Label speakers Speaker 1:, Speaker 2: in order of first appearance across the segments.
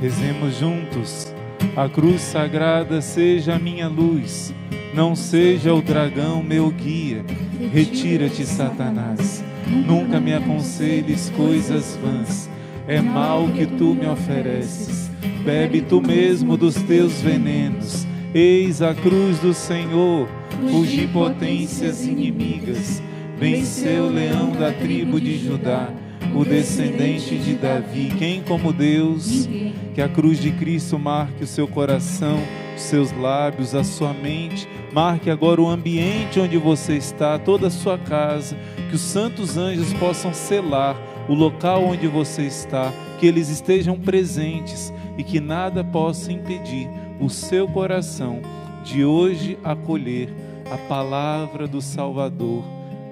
Speaker 1: Rezemos juntos. A cruz sagrada seja a minha luz, não seja o dragão meu guia. Retira-te, Satanás, nunca me aconselhes coisas vãs. É mal que tu me ofereces, bebe tu mesmo dos teus venenos. Eis a cruz do Senhor, fugi potências inimigas. Venceu o leão da tribo de Judá, o descendente de Davi. Quem como Deus? Que a cruz de Cristo marque o seu coração, os seus lábios, a sua mente. Marque agora o ambiente onde você está, toda a sua casa. Que os santos anjos possam selar o local onde você está, que eles estejam presentes e que nada possa impedir o seu coração de hoje acolher a palavra do Salvador.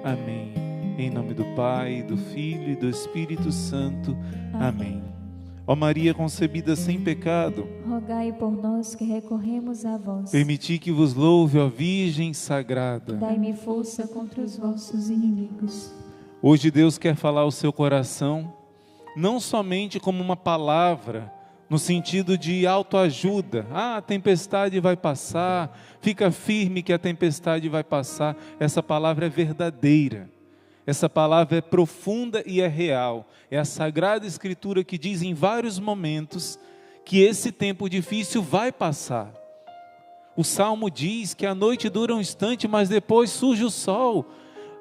Speaker 1: Amém. Em nome do Pai, do Filho e do Espírito Santo. Amém. Ó Maria concebida sem pecado,
Speaker 2: rogai por nós que recorremos a vós.
Speaker 1: Permiti que vos louve, ó Virgem Sagrada.
Speaker 2: Dai-me força contra os vossos inimigos.
Speaker 1: Hoje Deus quer falar ao seu coração, não somente como uma palavra, no sentido de autoajuda. A tempestade vai passar, fica firme que a tempestade vai passar. Essa palavra é verdadeira. Essa palavra é profunda e é real. É a Sagrada Escritura que diz em vários momentos que esse tempo difícil vai passar. O Salmo diz que a noite dura um instante, mas depois surge o sol.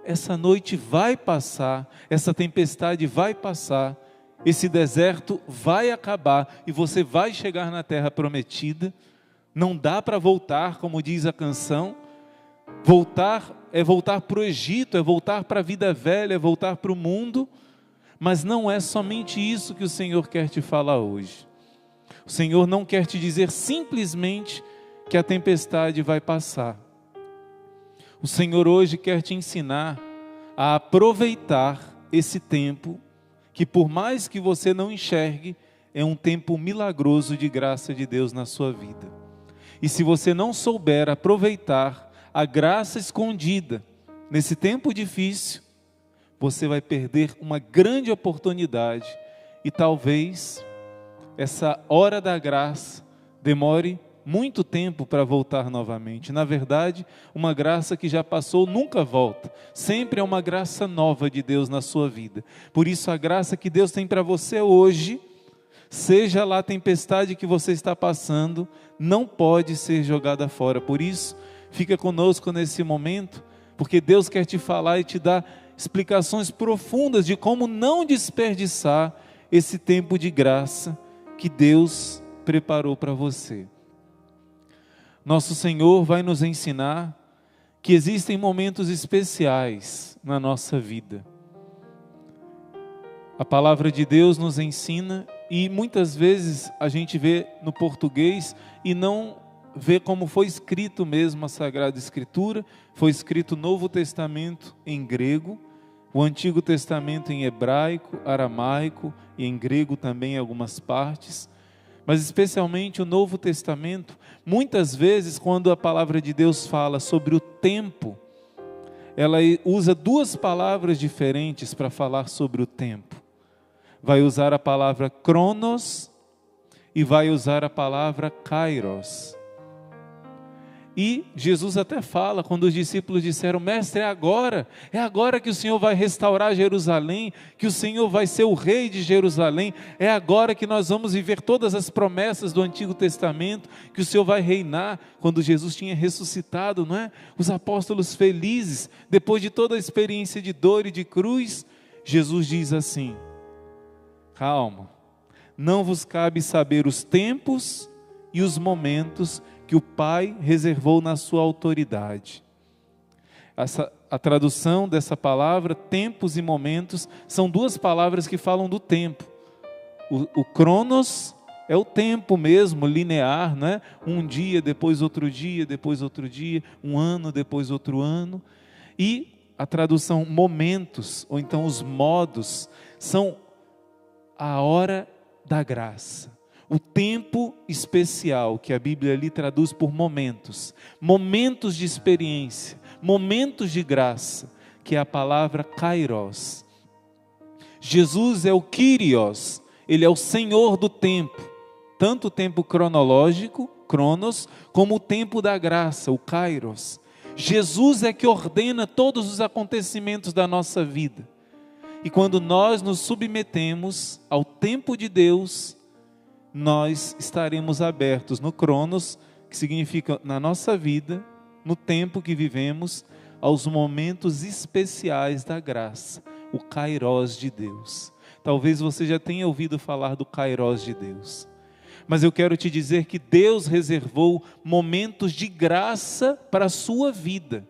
Speaker 1: Essa noite vai passar, essa tempestade vai passar, esse deserto vai acabar e você vai chegar na terra prometida. Não dá para voltar, como diz a canção. Voltar é voltar para o Egito, é voltar para a vida velha, é voltar para o mundo. Mas não é somente isso que o Senhor quer te falar hoje. O Senhor não quer te dizer simplesmente que a tempestade vai passar. O Senhor hoje quer te ensinar a aproveitar esse tempo, que por mais que você não enxergue, é um tempo milagroso de graça de Deus na sua vida. E se você não souber aproveitar a graça escondida nesse tempo difícil, você vai perder uma grande oportunidade e talvez essa hora da graça demore muito tempo para voltar novamente. Na verdade, uma graça que já passou nunca volta. Sempre é uma graça nova de Deus na sua vida. Por isso a graça que Deus tem para você hoje, seja lá a tempestade que você está passando, não pode ser jogada fora. Por isso, fica conosco nesse momento, porque Deus quer te falar e te dar explicações profundas de como não desperdiçar esse tempo de graça que Deus preparou para você. Nosso Senhor vai nos ensinar que existem momentos especiais na nossa vida. A palavra de Deus nos ensina e muitas vezes a gente vê no português e não vê como foi escrito mesmo a Sagrada Escritura. Foi escrito o Novo Testamento em grego, o Antigo Testamento em hebraico, aramaico e em grego também em algumas partes. Mas especialmente o Novo Testamento, muitas vezes quando a palavra de Deus fala sobre o tempo, ela usa duas palavras diferentes para falar sobre o tempo. Vai usar a palavra cronos e vai usar a palavra kairos. E Jesus até fala, quando os discípulos disseram: mestre, é agora que o Senhor vai restaurar Jerusalém, que o Senhor vai ser o rei de Jerusalém, é agora que nós vamos viver todas as promessas do Antigo Testamento, que o Senhor vai reinar. Quando Jesus tinha ressuscitado, não é? Os apóstolos felizes, depois de toda a experiência de dor e de cruz, Jesus diz assim: calma, não vos cabe saber os tempos e os momentos que o Pai reservou na sua autoridade. A tradução dessa palavra, tempos e momentos, são duas palavras que falam do tempo. O cronos é o tempo mesmo, linear, né? Um dia, depois outro dia, depois outro dia, um ano, depois outro ano. E a tradução momentos, ou então os modos, são a hora da graça. O tempo especial, que a Bíblia ali traduz por momentos, momentos de experiência, momentos de graça, que é a palavra kairos. Jesus é o Kyrios, Ele é o Senhor do tempo, tanto o tempo cronológico, cronos, como o tempo da graça, o kairos. Jesus é que ordena todos os acontecimentos da nossa vida. E quando nós nos submetemos ao tempo de Deus, nós estaremos abertos no cronos, que significa na nossa vida, no tempo que vivemos, aos momentos especiais da graça, o kairos de Deus. Talvez você já tenha ouvido falar do kairos de Deus, mas eu quero te dizer que Deus reservou momentos de graça para a sua vida.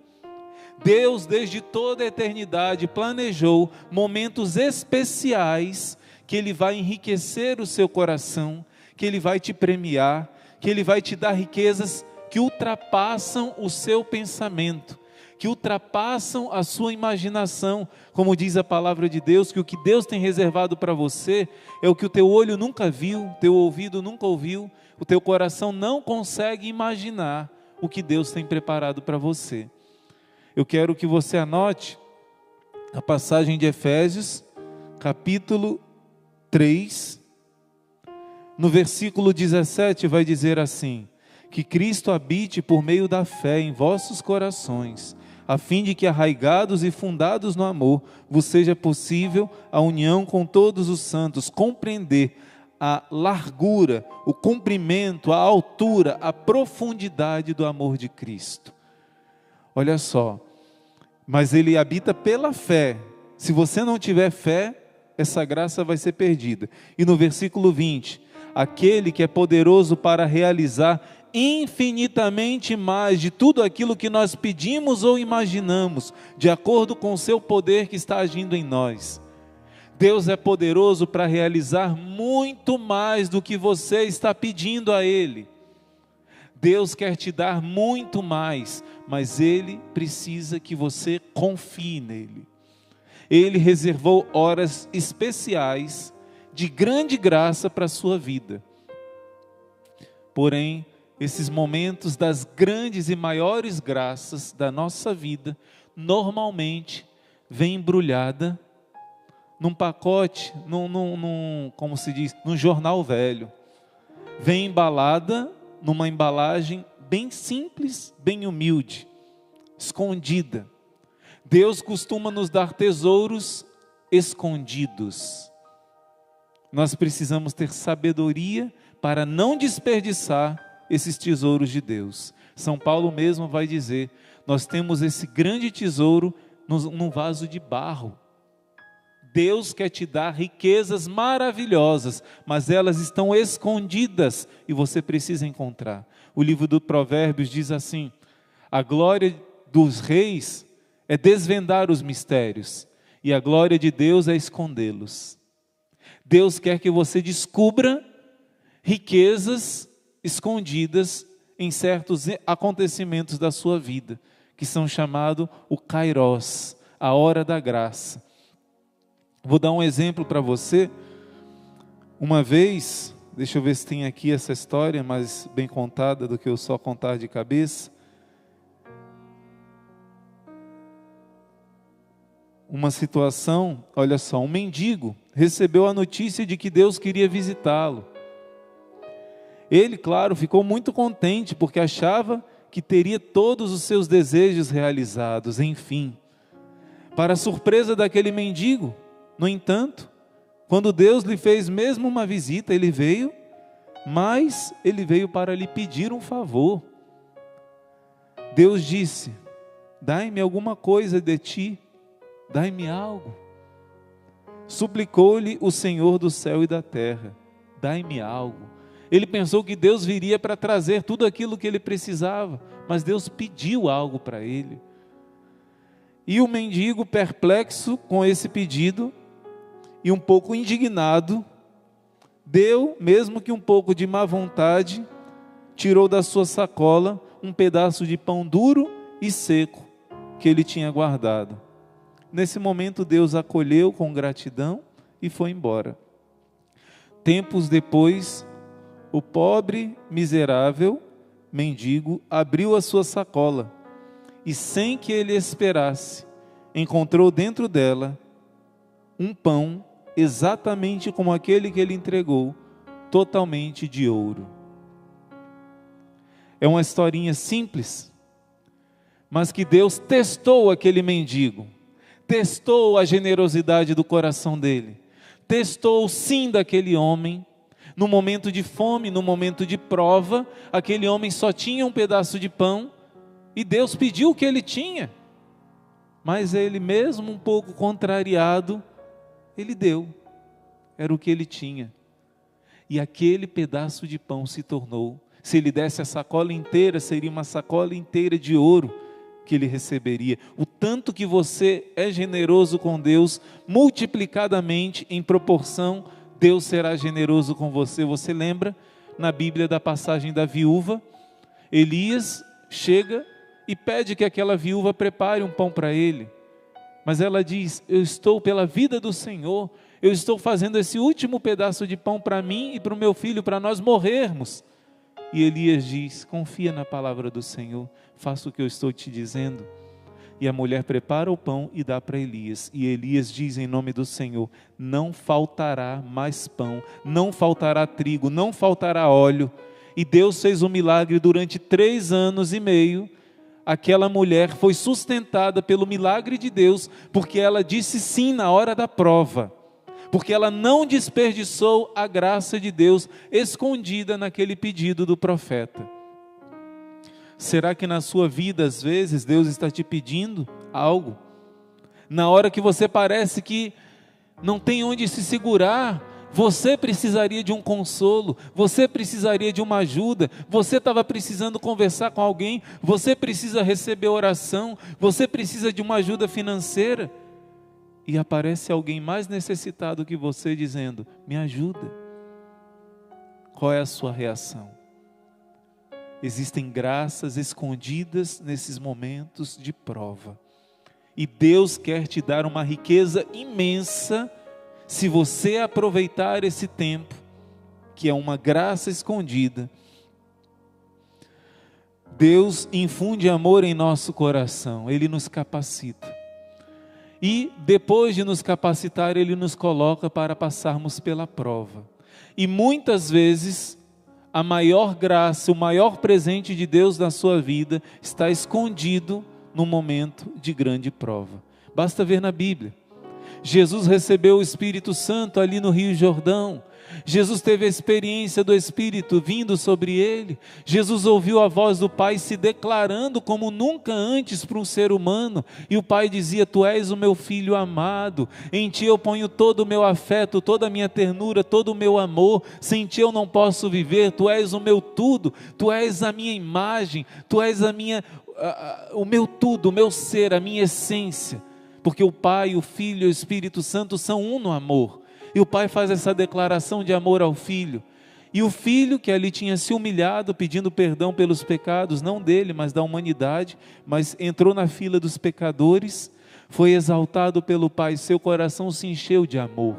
Speaker 1: Deus, desde toda a eternidade, planejou momentos especiais que Ele vai enriquecer o seu coração, que Ele vai te premiar, que Ele vai te dar riquezas que ultrapassam o seu pensamento, que ultrapassam a sua imaginação. Como diz a palavra de Deus, que o que Deus tem reservado para você é o que o teu olho nunca viu, teu ouvido nunca ouviu, o teu coração não consegue imaginar o que Deus tem preparado para você. Eu quero que você anote a passagem de Efésios, capítulo 3, no versículo 17 vai dizer assim: que Cristo habite por meio da fé em vossos corações, a fim de que, arraigados e fundados no amor, vos seja possível a união com todos os santos, compreender a largura, o comprimento, a altura, a profundidade do amor de Cristo. Olha só, mas Ele habita pela fé. Se você não tiver fé, essa graça vai ser perdida. E no versículo 20, aquele que é poderoso para realizar infinitamente mais de tudo aquilo que nós pedimos ou imaginamos, de acordo com o seu poder que está agindo em nós. Deus é poderoso para realizar muito mais do que você está pedindo a Ele. Deus quer te dar muito mais, mas Ele precisa que você confie nele. Ele reservou horas especiais de grande graça para a sua vida. Porém, esses momentos das grandes e maiores graças da nossa vida, normalmente vem embrulhada num pacote, como se diz, num jornal velho. Vem embalada numa embalagem bem simples, bem humilde, escondida. Deus costuma nos dar tesouros escondidos. Nós precisamos ter sabedoria para não desperdiçar esses tesouros de Deus. São Paulo mesmo vai dizer: nós temos esse grande tesouro num vaso de barro. Deus quer te dar riquezas maravilhosas, mas elas estão escondidas e você precisa encontrar. O livro do Provérbios diz assim: a glória dos reis é desvendar os mistérios, e a glória de Deus é escondê-los. Deus quer que você descubra riquezas escondidas em certos acontecimentos da sua vida, que são chamados o kairos, a hora da graça. Vou dar um exemplo para você. Uma vez, deixa eu ver se tem aqui essa história mais bem contada do que eu só contar de cabeça. Uma situação, olha só, um mendigo recebeu a notícia de que Deus queria visitá-lo. Ele, claro, ficou muito contente, porque achava que teria todos os seus desejos realizados, enfim. Para a surpresa daquele mendigo, no entanto, quando Deus lhe fez mesmo uma visita, ele veio, mas ele veio para lhe pedir um favor. Deus disse: dai-me alguma coisa de ti, dai-me algo. Suplicou-lhe o Senhor do céu e da terra: dai-me algo. Ele pensou que Deus viria para trazer tudo aquilo que ele precisava, mas Deus pediu algo para ele. E o mendigo, perplexo com esse pedido e um pouco indignado, deu, mesmo que um pouco de má vontade, tirou da sua sacola um pedaço de pão duro e seco que ele tinha guardado. Nesse momento Deus acolheu com gratidão e foi embora. Tempos depois, o pobre, miserável mendigo abriu a sua sacola e, sem que ele esperasse, encontrou dentro dela um pão exatamente como aquele que ele entregou, totalmente de ouro. É uma historinha simples, mas que Deus testou aquele mendigo, testou a generosidade do coração dele, testou o sim daquele homem. No momento de fome, no momento de prova, aquele homem só tinha um pedaço de pão, e Deus pediu o que ele tinha, mas ele mesmo um pouco contrariado, ele deu, era o que ele tinha, e aquele pedaço de pão se tornou, se ele desse a sacola inteira, seria uma sacola inteira de ouro que ele receberia. O tanto que você é generoso com Deus, multiplicadamente em proporção, Deus será generoso com você. Você lembra na Bíblia da passagem da viúva? Elias chega e pede que aquela viúva prepare um pão para ele, mas ela diz: eu estou pela vida do Senhor, eu estou fazendo esse último pedaço de pão para mim e para o meu filho, para nós morrermos. E Elias diz: confia na palavra do Senhor, faça o que eu estou te dizendo. E a mulher prepara o pão e dá para Elias, e Elias diz em nome do Senhor: não faltará mais pão, não faltará trigo, não faltará óleo. E Deus fez um milagre durante 3 anos e meio. Aquela mulher foi sustentada pelo milagre de Deus, porque ela disse sim na hora da prova, porque ela não desperdiçou a graça de Deus escondida naquele pedido do profeta. Será que na sua vida, às vezes, Deus está te pedindo algo? Na hora que você parece que não tem onde se segurar, você precisaria de um consolo, você precisaria de uma ajuda, você estava precisando conversar com alguém, você precisa receber oração, você precisa de uma ajuda financeira, e aparece alguém mais necessitado que você dizendo: me ajuda. Qual é a sua reação? Existem graças escondidas nesses momentos de prova, e Deus quer te dar uma riqueza imensa, se você aproveitar esse tempo, que é uma graça escondida. Deus infunde amor em nosso coração, Ele nos capacita, e depois de nos capacitar, Ele nos coloca para passarmos pela prova, e muitas vezes a maior graça, o maior presente de Deus na sua vida está escondido no momento de grande prova. Basta ver na Bíblia. Jesus recebeu o Espírito Santo ali no Rio Jordão. Jesus teve a experiência do Espírito vindo sobre ele. Jesus ouviu a voz do Pai se declarando como nunca antes para um ser humano. E o Pai dizia: tu és o meu filho amado, em ti eu ponho todo o meu afeto, toda a minha ternura, todo o meu amor. Sem ti eu não posso viver, tu és o meu tudo, tu és a minha imagem, tu és o meu tudo, o meu ser, a minha essência. Porque o Pai, o Filho e o Espírito Santo são um no amor. E o Pai faz essa declaração de amor ao Filho. E o Filho, que ali tinha se humilhado, pedindo perdão pelos pecados, não dele, mas da humanidade, mas entrou na fila dos pecadores, foi exaltado pelo Pai, seu coração se encheu de amor.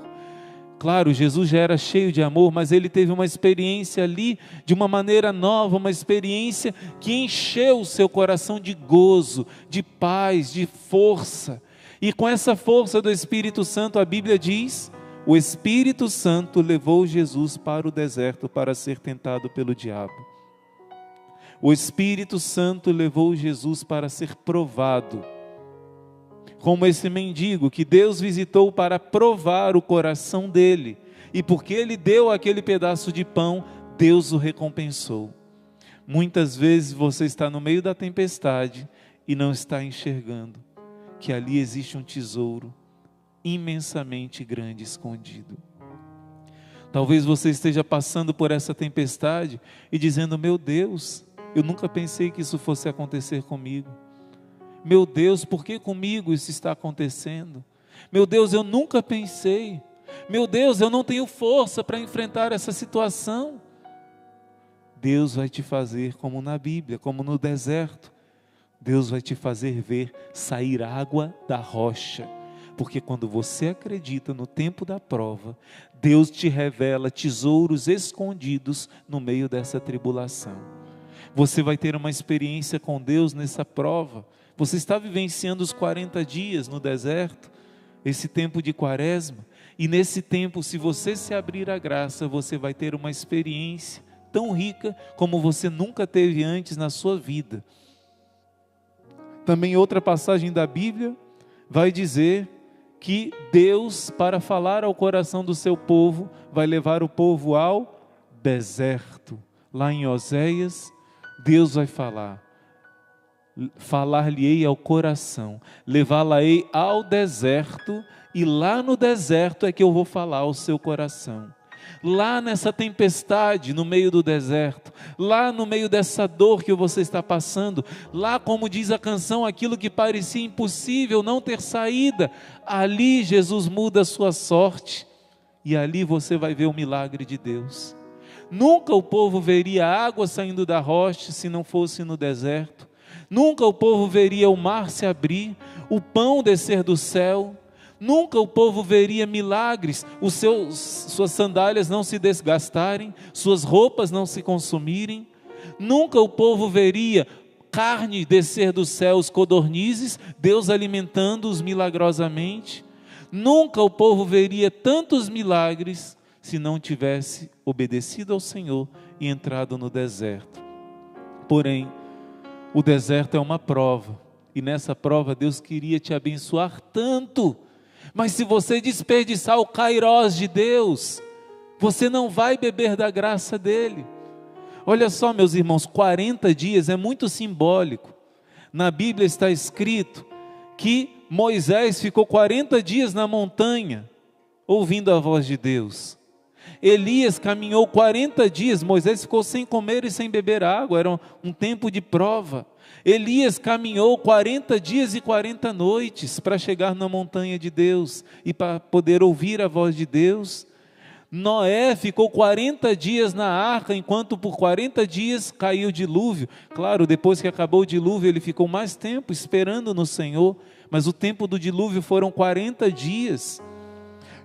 Speaker 1: Claro, Jesus já era cheio de amor, mas ele teve uma experiência ali, de uma maneira nova, uma experiência que encheu o seu coração de gozo, de paz, de força. E com essa força do Espírito Santo, a Bíblia diz: o Espírito Santo levou Jesus para o deserto para ser tentado pelo diabo. O Espírito Santo levou Jesus para ser provado, como esse mendigo que Deus visitou para provar o coração dele, e porque ele deu aquele pedaço de pão, Deus o recompensou. Muitas vezes você está no meio da tempestade e não está enxergando que ali existe um tesouro imensamente grande escondido. Talvez você esteja passando por essa tempestade e dizendo: meu Deus, eu nunca pensei que isso fosse acontecer comigo. Meu Deus, por que comigo isso está acontecendo? Meu Deus, eu nunca pensei. Meu Deus, eu não tenho força para enfrentar essa situação. Deus vai te fazer como na Bíblia, como no deserto. Deus vai te fazer ver sair água da rocha. Porque quando você acredita no tempo da prova, Deus te revela tesouros escondidos no meio dessa tribulação. Você vai ter uma experiência com Deus nessa prova. Você está vivenciando os 40 dias no deserto, esse tempo de quaresma, E nesse tempo, se você se abrir à graça, você vai ter uma experiência tão rica como você nunca teve antes na sua vida. Também outra passagem da Bíblia vai dizer que Deus, para falar ao coração do seu povo, vai levar o povo ao deserto. Lá em Oséias, Deus vai falar-lhe-ei ao coração, levá-la-ei ao deserto, e lá no deserto é que eu vou falar ao seu coração. Lá nessa tempestade, no meio do deserto, lá no meio dessa dor que você está passando, lá, como diz a canção, aquilo que parecia impossível, não ter saída, ali Jesus muda a sua sorte, e ali você vai ver o milagre de Deus. Nunca o povo veria água saindo da rocha se não fosse no deserto. Nunca o povo veria o mar se abrir, o pão descer do céu. Nunca o povo veria milagres, suas sandálias não se desgastarem, suas roupas não se consumirem. Nunca o povo veria carne descer dos céus, codornizes, Deus alimentando-os milagrosamente. Nunca o povo veria tantos milagres se não tivesse obedecido ao Senhor e entrado no deserto. Porém, o deserto é uma prova, e nessa prova Deus queria te abençoar tanto. Mas se você desperdiçar o kairós de Deus, você não vai beber da graça dele. Olha só, meus irmãos, 40 dias é muito simbólico. Na Bíblia está escrito que Moisés ficou 40 dias na montanha, ouvindo a voz de Deus. Elias caminhou 40 dias, Moisés ficou sem comer e sem beber água, era um tempo de prova. Elias caminhou 40 dias e 40 noites para chegar na montanha de Deus e para poder ouvir a voz de Deus. Noé ficou 40 dias na arca, enquanto por 40 dias caiu o dilúvio. Claro, depois que acabou o dilúvio, ele ficou mais tempo esperando no Senhor, mas o tempo do dilúvio foram 40 dias.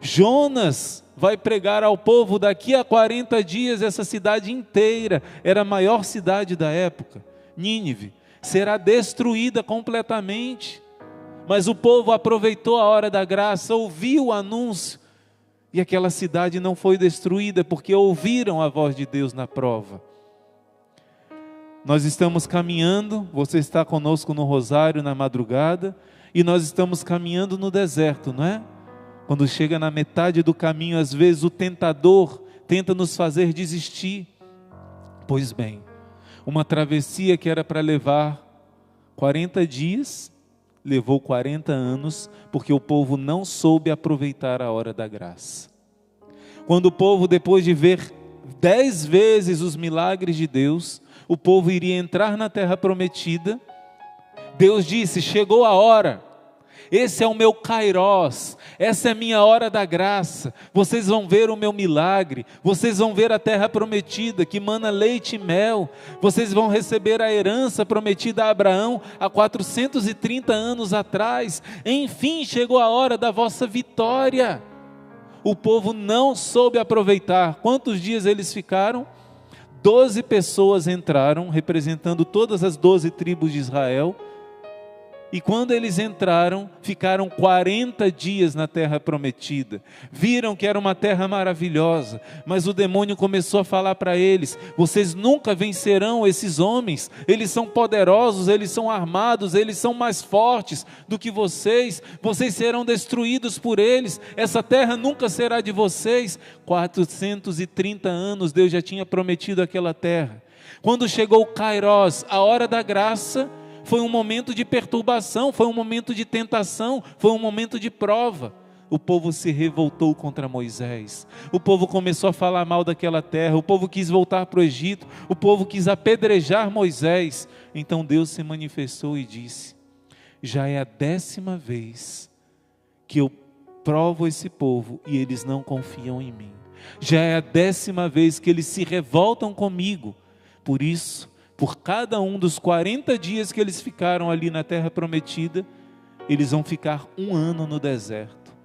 Speaker 1: Jonas vai pregar ao povo daqui a 40 dias, essa cidade inteira, era a maior cidade da época, Nínive, será destruída completamente. Mas o povo aproveitou a hora da graça, ouviu o anúncio, e aquela cidade não foi destruída, porque ouviram a voz de Deus na prova. Nós estamos caminhando, você está conosco no rosário na madrugada, e nós estamos caminhando no deserto, não é? Quando chega na metade do caminho, às vezes o tentador tenta nos fazer desistir. Pois bem, uma travessia que era para levar 40 dias, levou 40 anos, porque o povo não soube aproveitar a hora da graça. Quando o povo, depois de ver 10 vezes os milagres de Deus, o povo iria entrar na terra prometida, Deus disse: chegou a hora. Esse é o meu kairós, essa é a minha hora da graça, vocês vão ver o meu milagre, vocês vão ver a terra prometida, que mana leite e mel, vocês vão receber a herança prometida a Abraão, há 430 anos atrás, enfim chegou a hora da vossa vitória. O povo não soube aproveitar. Quantos dias eles ficaram? 12 pessoas entraram, representando todas as 12 tribos de Israel, e quando eles entraram, ficaram 40 dias na terra prometida. Viram que era uma terra maravilhosa, mas o demônio começou a falar para eles: vocês nunca vencerão esses homens, eles são poderosos, eles são armados, eles são mais fortes do que vocês serão destruídos por eles, essa terra nunca será de vocês. 430 anos Deus já tinha prometido aquela terra. Quando chegou o kairós, a hora da graça, foi um momento de perturbação, foi um momento de tentação, foi um momento de prova. O povo se revoltou contra Moisés, o povo começou a falar mal daquela terra, o povo quis voltar para o Egito, o povo quis apedrejar Moisés. Então Deus se manifestou e disse: já é a 10ª vez que eu provo esse povo e eles não confiam em mim, já é a 10ª vez que eles se revoltam comigo. Por isso, por cada um dos 40 dias que eles ficaram ali na terra prometida, eles vão ficar 1 ano no deserto.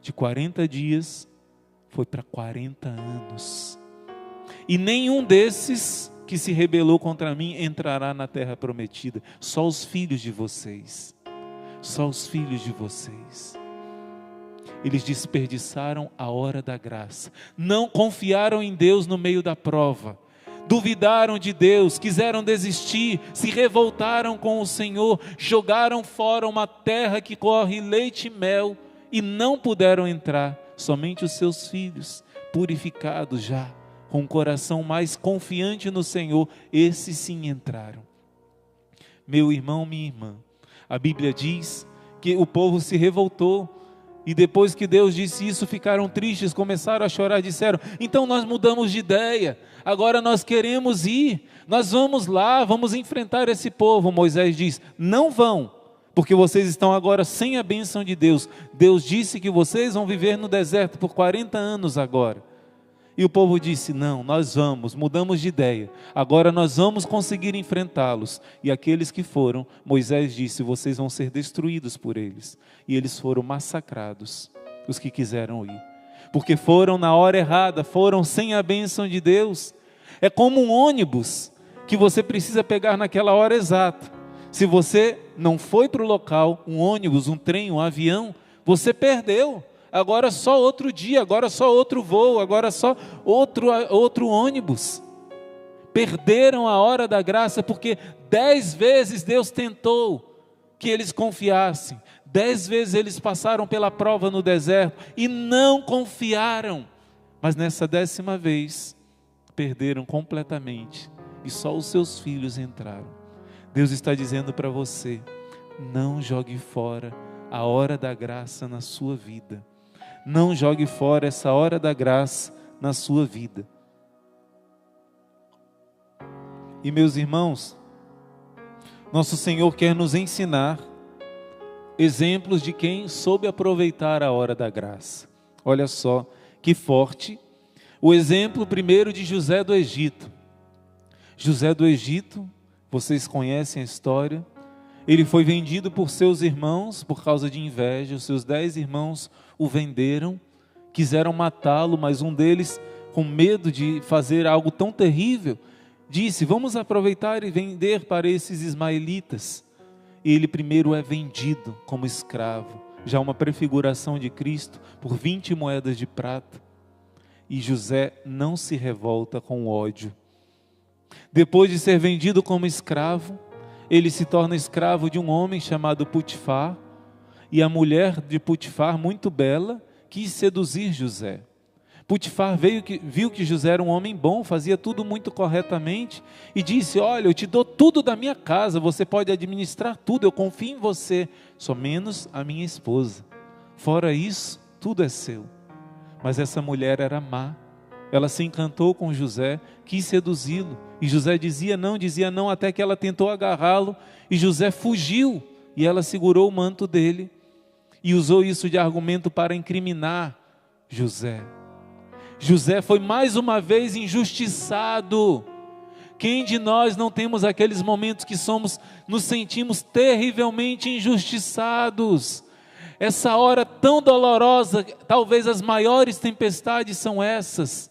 Speaker 1: De 40 dias, foi para 40 anos. E nenhum desses que se rebelou contra mim entrará na terra prometida. Só os filhos de vocês. Só os filhos de vocês. eles desperdiçaram a hora da graça. Não confiaram em Deus no meio da prova. Duvidaram de Deus, quiseram desistir, se revoltaram com o Senhor, jogaram fora uma terra que corre leite e mel e não puderam entrar. Somente os seus filhos, purificados já, com o coração mais confiante no Senhor, esses sim entraram. Meu irmão, minha irmã, a Bíblia diz que o povo se revoltou. E depois que Deus disse isso, ficaram tristes, começaram a chorar, disseram: então nós mudamos de ideia, agora nós queremos ir, nós vamos lá, vamos enfrentar esse povo. Moisés diz: não vão, porque vocês estão agora sem a bênção de Deus. Deus disse que vocês vão viver no deserto por 40 anos agora. E o povo disse: não, nós vamos, mudamos de ideia, agora nós vamos conseguir enfrentá-los. E aqueles que foram, Moisés disse: vocês vão ser destruídos por eles. E eles foram massacrados, os que quiseram ir, porque foram na hora errada, foram sem a bênção de Deus. É como um ônibus, que você precisa pegar naquela hora exata. Se você não foi para o local, um ônibus, um trem, um avião, você perdeu. Agora só outro dia, agora só outro voo, agora só outro ônibus. Perderam a hora da graça, porque 10 vezes Deus tentou que eles confiassem. 10 vezes eles passaram pela prova no deserto e não confiaram. Mas nessa 10ª vez, perderam completamente e só os seus filhos entraram. Deus está dizendo para você: não jogue fora a hora da graça na sua vida. Não jogue fora essa hora da graça na sua vida. E meus irmãos, nosso Senhor quer nos ensinar exemplos de quem soube aproveitar a hora da graça. Olha só que forte o exemplo primeiro de José do Egito. José do Egito, vocês conhecem a história. Ele foi vendido por seus irmãos por causa de inveja. Os seus 10 irmãos o venderam, quiseram matá-lo, mas um deles, com medo de fazer algo tão terrível, disse: vamos aproveitar e vender para esses ismaelitas. Ele primeiro é vendido como escravo, já uma prefiguração de Cristo, por 20 moedas de prata. E José não se revolta com ódio. Depois de ser vendido como escravo, ele se torna escravo de um homem chamado Potifar, e a mulher de Potifar, muito bela, quis seduzir José. Potifar viu que José era um homem bom, fazia tudo muito corretamente, e disse: olha, eu te dou tudo da minha casa, você pode administrar tudo, eu confio em você, só menos a minha esposa. Fora isso, tudo é seu. Mas essa mulher era má, ela se encantou com José, quis seduzi-lo, e José dizia não, até que ela tentou agarrá-lo, e José fugiu, e ela segurou o manto dele, e usou isso de argumento para incriminar José. José foi mais uma vez injustiçado. Quem de nós não temos aqueles momentos que nos sentimos terrivelmente injustiçados? Essa hora tão dolorosa, talvez as maiores tempestades são essas.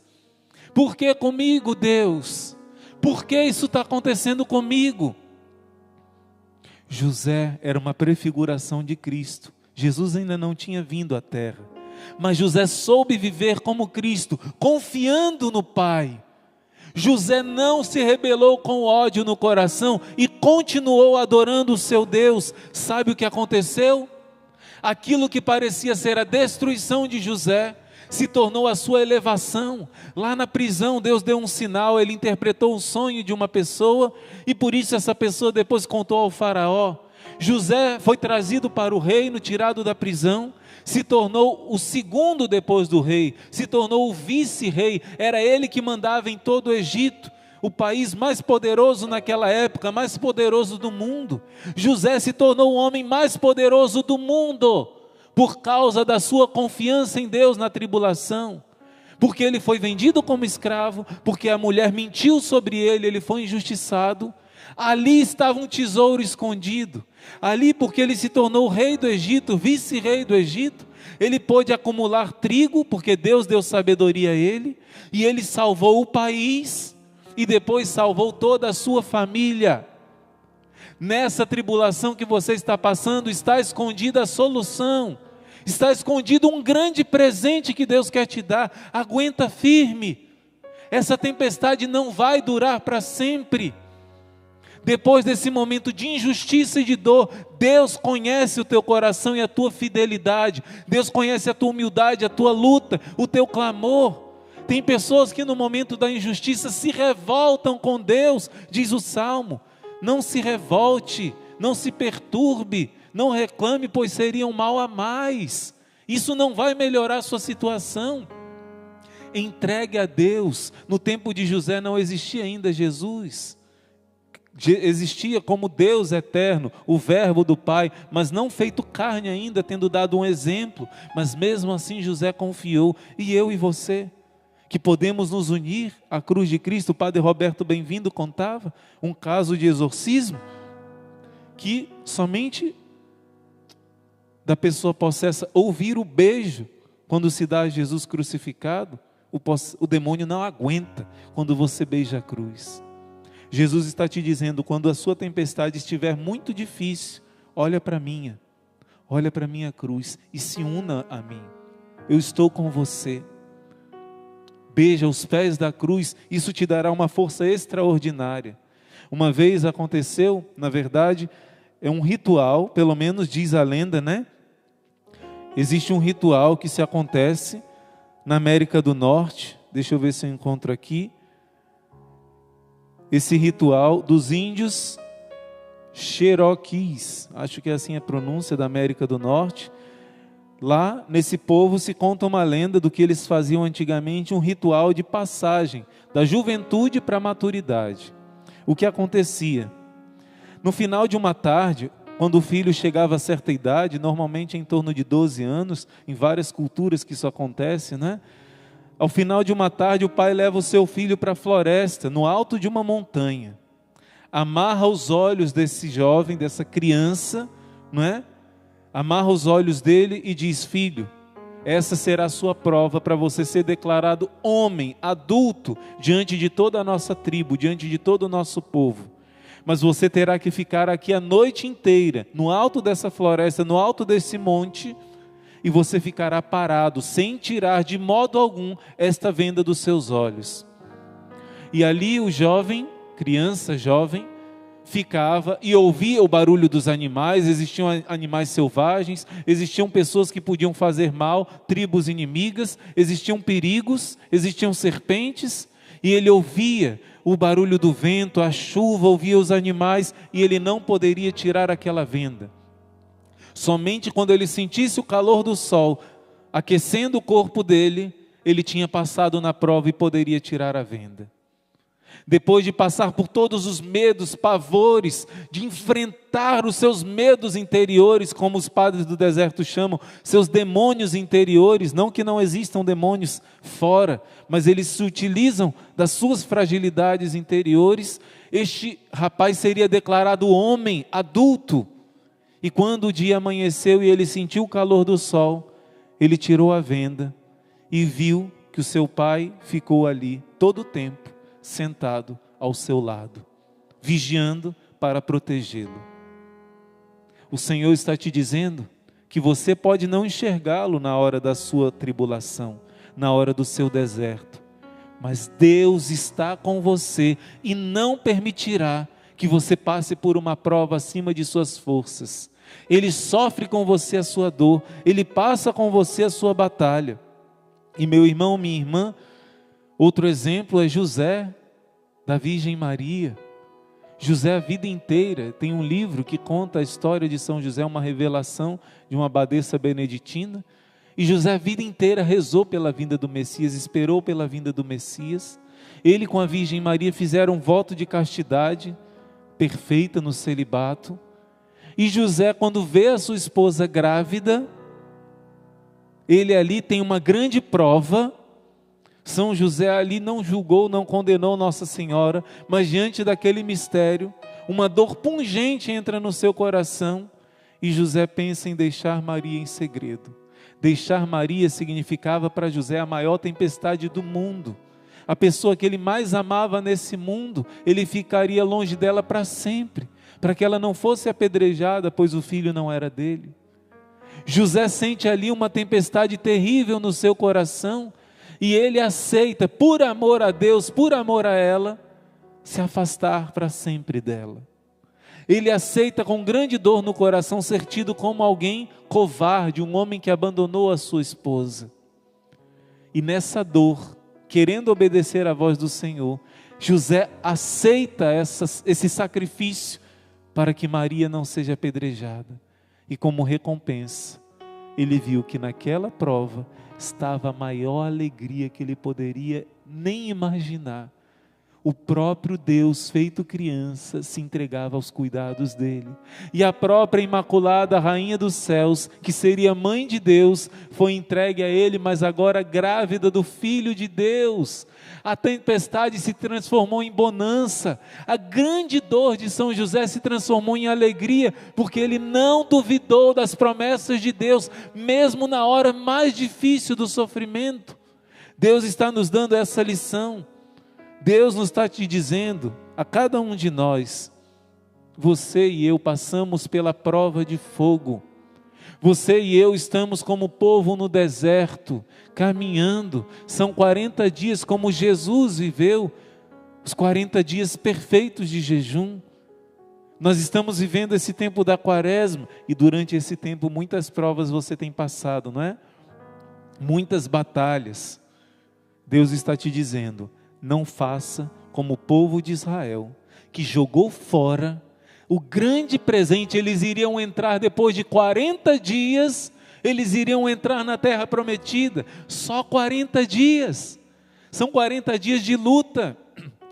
Speaker 1: Por que comigo, Deus? Por que isso está acontecendo comigo? José era uma prefiguração de Cristo. Jesus ainda não tinha vindo à terra, mas José soube viver como Cristo, confiando no Pai. José não se rebelou com ódio no coração e continuou adorando o seu Deus. Sabe o que aconteceu? Aquilo que parecia ser a destruição de José se tornou a sua elevação. Lá na prisão, Deus deu um sinal, ele interpretou o sonho de uma pessoa, e por isso essa pessoa depois contou ao faraó. José foi trazido para o reino, tirado da prisão, se tornou o segundo depois do rei, se tornou o vice-rei, era ele que mandava em todo o Egito, o país mais poderoso naquela época, mais poderoso do mundo. José se tornou o homem mais poderoso do mundo, por causa da sua confiança em Deus na tribulação, porque ele foi vendido como escravo, porque a mulher mentiu sobre ele, ele foi injustiçado. Ali estava um tesouro escondido, ali porque ele se tornou rei do Egito, vice-rei do Egito, ele pôde acumular trigo, porque Deus deu sabedoria a ele, e ele salvou o país, e depois salvou toda a sua família. Nessa tribulação que você está passando, está escondida a solução. Está escondido um grande presente que Deus quer te dar. Aguenta firme. Essa tempestade não vai durar para sempre. Depois desse momento de injustiça e de dor, Deus conhece o teu coração e a tua fidelidade. Deus conhece a tua humildade, a tua luta, o teu clamor. Tem pessoas que no momento da injustiça se revoltam com Deus, diz o Salmo. Não se revolte, não se perturbe, não reclame, pois seria um mal a mais. Isso não vai melhorar a sua situação. Entregue a Deus. No tempo de José não existia ainda Jesus. Existia como Deus eterno, o verbo do Pai, mas não feito carne ainda, tendo dado um exemplo. Mas mesmo assim José confiou. E eu e você, que podemos nos unir à cruz de Cristo. O padre Roberto Bem-vindo contava um caso de exorcismo, que somente da pessoa possessa ouvir o beijo quando se dá a Jesus crucificado, o demônio não aguenta quando você beija a cruz. Jesus está te dizendo, quando a sua tempestade estiver muito difícil, olha para minha cruz e se una a mim. Eu estou com você. Beija os pés da cruz, isso te dará uma força extraordinária. Uma vez aconteceu, na verdade, é um ritual, pelo menos diz a lenda, né? Existe um ritual que se acontece na América do Norte, deixa eu ver se eu encontro aqui. Esse ritual dos índios Cherokees, acho que é assim a pronúncia, da América do Norte. Lá, nesse povo, se conta uma lenda do que eles faziam antigamente, um ritual de passagem da juventude para a maturidade. O que acontecia? No final de uma tarde, quando o filho chegava a certa idade, normalmente em torno de 12 anos, em várias culturas que isso acontece, né? Ao final de uma tarde, o pai leva o seu filho para a floresta, no alto de uma montanha. Amarra os olhos desse jovem, dessa criança, não é? Amarra os olhos dele e diz: filho, essa será a sua prova para você ser declarado homem, adulto, diante de toda a nossa tribo, diante de todo o nosso povo. Mas você terá que ficar aqui a noite inteira, no alto dessa floresta, no alto desse monte, e você ficará parado, sem tirar de modo algum esta venda dos seus olhos. E ali o jovem, criança jovem, ficava e ouvia o barulho dos animais. Existiam animais selvagens, existiam pessoas que podiam fazer mal, tribos inimigas, existiam perigos, existiam serpentes, e ele ouvia o barulho do vento, a chuva, ouvia os animais, e ele não poderia tirar aquela venda. Somente quando ele sentisse o calor do sol aquecendo o corpo dele, ele tinha passado na prova e poderia tirar a venda. Depois de passar por todos os medos, pavores, de enfrentar os seus medos interiores, como os padres do deserto chamam, seus demônios interiores, não que não existam demônios fora, mas eles se utilizam das suas fragilidades interiores. Este rapaz seria declarado homem, adulto. E quando o dia amanheceu e ele sentiu o calor do sol, ele tirou a venda e viu que o seu pai ficou ali todo o tempo, sentado ao seu lado, vigiando para protegê-lo. O Senhor está te dizendo que você pode não enxergá-lo na hora da sua tribulação, na hora do seu deserto, mas Deus está com você e não permitirá que você passe por uma prova acima de suas forças. Ele sofre com você a sua dor, Ele passa com você a sua batalha. E meu irmão, minha irmã, outro exemplo é José, da Virgem Maria. José a vida inteira, tem um livro que conta a história de São José, uma revelação de uma abadesa beneditina, e José a vida inteira rezou pela vinda do Messias, esperou pela vinda do Messias. Ele com a Virgem Maria fizeram um voto de castidade perfeita no celibato, e José, quando vê a sua esposa grávida, ele ali tem uma grande prova. São José ali não julgou, não condenou Nossa Senhora, mas diante daquele mistério, uma dor pungente entra no seu coração, e José pensa em deixar Maria em segredo. Deixar Maria significava para José a maior tempestade do mundo. A pessoa que ele mais amava nesse mundo, ele ficaria longe dela para sempre, para que ela não fosse apedrejada, pois o filho não era dele. José sente ali uma tempestade terrível no seu coração, e ele aceita, por amor a Deus, por amor a ela, se afastar para sempre dela. Ele aceita com grande dor no coração ser tido como alguém covarde, um homem que abandonou a sua esposa. E nessa dor, querendo obedecer à voz do Senhor, José aceita esse sacrifício para que Maria não seja apedrejada. E como recompensa, ele viu que naquela prova estava a maior alegria que ele poderia nem imaginar. O próprio Deus, feito criança, se entregava aos cuidados dele. E a própria Imaculada Rainha dos Céus, que seria mãe de Deus, foi entregue a ele, mas agora grávida do Filho de Deus. A tempestade se transformou em bonança. A grande dor de São José se transformou em alegria, porque ele não duvidou das promessas de Deus, mesmo na hora mais difícil do sofrimento. Deus está nos dando essa lição. Deus nos está te dizendo, a cada um de nós, você e eu passamos pela prova de fogo. Você e eu estamos como povo no deserto, caminhando. São 40 dias como Jesus viveu, os 40 dias perfeitos de jejum. Nós estamos vivendo esse tempo da quaresma, e durante esse tempo muitas provas você tem passado, não é? Muitas batalhas. Deus está te dizendo, não faça como o povo de Israel, que jogou fora o grande presente. Eles iriam entrar depois de 40 dias, eles iriam entrar na terra prometida, só 40 dias, são 40 dias de luta,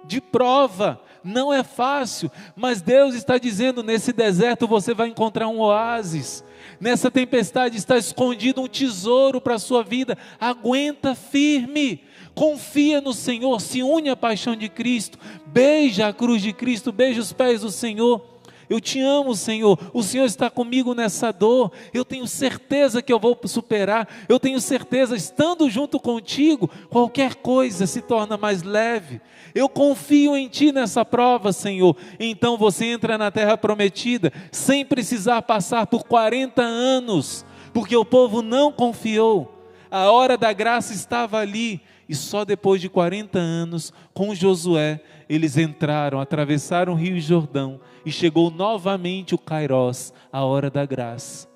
Speaker 1: de prova, não é fácil, mas Deus está dizendo, nesse deserto você vai encontrar um oásis, nessa tempestade está escondido um tesouro para a sua vida, aguenta firme, confia no Senhor, se une à paixão de Cristo, beija a cruz de Cristo, beija os pés do Senhor. Eu te amo, Senhor, o Senhor está comigo nessa dor, eu tenho certeza que eu vou superar, eu tenho certeza, estando junto contigo, qualquer coisa se torna mais leve. Eu confio em Ti nessa prova, Senhor. Então você entra na terra prometida, sem precisar passar por 40 anos, porque o povo não confiou. A hora da graça estava ali, e só depois de 40 anos, com Josué, eles entraram, atravessaram o Rio Jordão, e chegou novamente o Kairós, a hora da graça.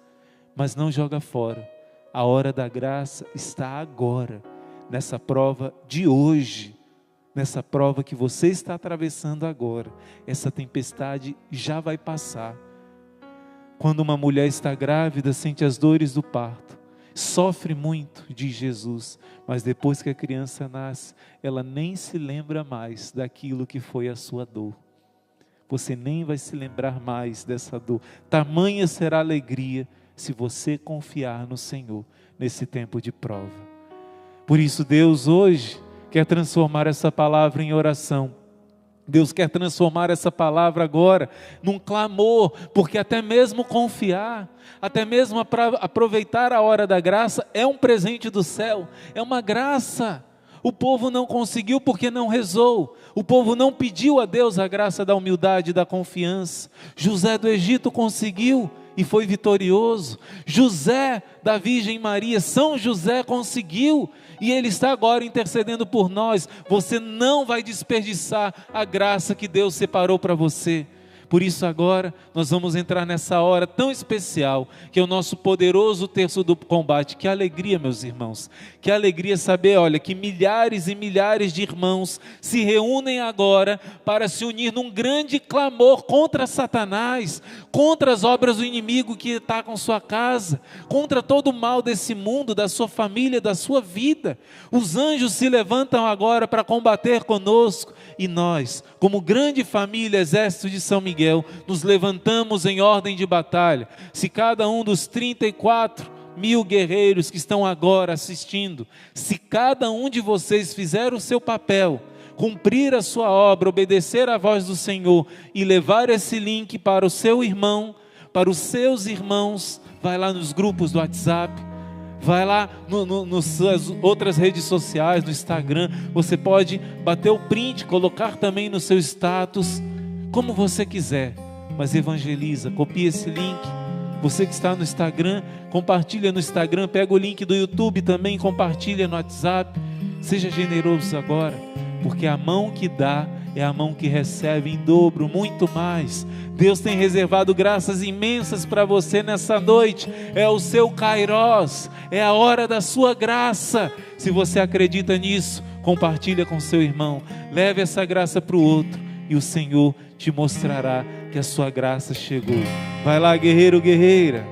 Speaker 1: Mas não joga fora, a hora da graça está agora, nessa prova de hoje, nessa prova que você está atravessando agora. Essa tempestade já vai passar. Quando uma mulher está grávida, sente as dores do parto, sofre muito, diz Jesus, mas depois que a criança nasce, ela nem se lembra mais daquilo que foi a sua dor. Você nem vai se lembrar mais dessa dor. Tamanha será a alegria se você confiar no Senhor nesse tempo de prova. Por isso Deus hoje quer transformar essa palavra em oração. Deus quer transformar essa palavra agora num clamor, porque até mesmo confiar, até mesmo aproveitar a hora da graça é um presente do céu, é uma graça. O povo não conseguiu porque não rezou, o povo não pediu a Deus a graça da humildade e da confiança. José do Egito conseguiu e foi vitorioso. José da Virgem Maria, São José conseguiu e ele está agora intercedendo por nós. Você não vai desperdiçar a graça que Deus separou para você. Por isso agora nós vamos entrar nessa hora tão especial, que é o nosso poderoso terço do combate. Que alegria, meus irmãos, que alegria saber, olha, que milhares e milhares de irmãos se reúnem agora para se unir num grande clamor contra Satanás, contra as obras do inimigo que atacam sua casa, contra todo o mal desse mundo, da sua família, da sua vida. Os anjos se levantam agora para combater conosco, e nós, como grande família, exército de São Miguel, nos levantamos em ordem de batalha. Se cada um dos 34.000 guerreiros que estão agora assistindo, se cada um de vocês fizer o seu papel, cumprir a sua obra, obedecer à voz do Senhor e levar esse link para o seu irmão, para os seus irmãos, vai lá nos grupos do WhatsApp, vai lá nas outras redes sociais, no Instagram, você pode bater o print, colocar também no seu status, como você quiser, mas evangeliza, copia esse link. Você que está no Instagram, compartilha no Instagram, pega o link do YouTube também, compartilha no WhatsApp. Seja generoso agora, porque a mão que dá é a mão que recebe em dobro, muito mais. Deus tem reservado graças imensas para você nessa noite. É o seu Kairós, é a hora da sua graça. Se você acredita nisso, compartilha com seu irmão, leve essa graça para o outro e o Senhor te mostrará que a sua graça chegou. Vai lá, guerreiro, guerreira.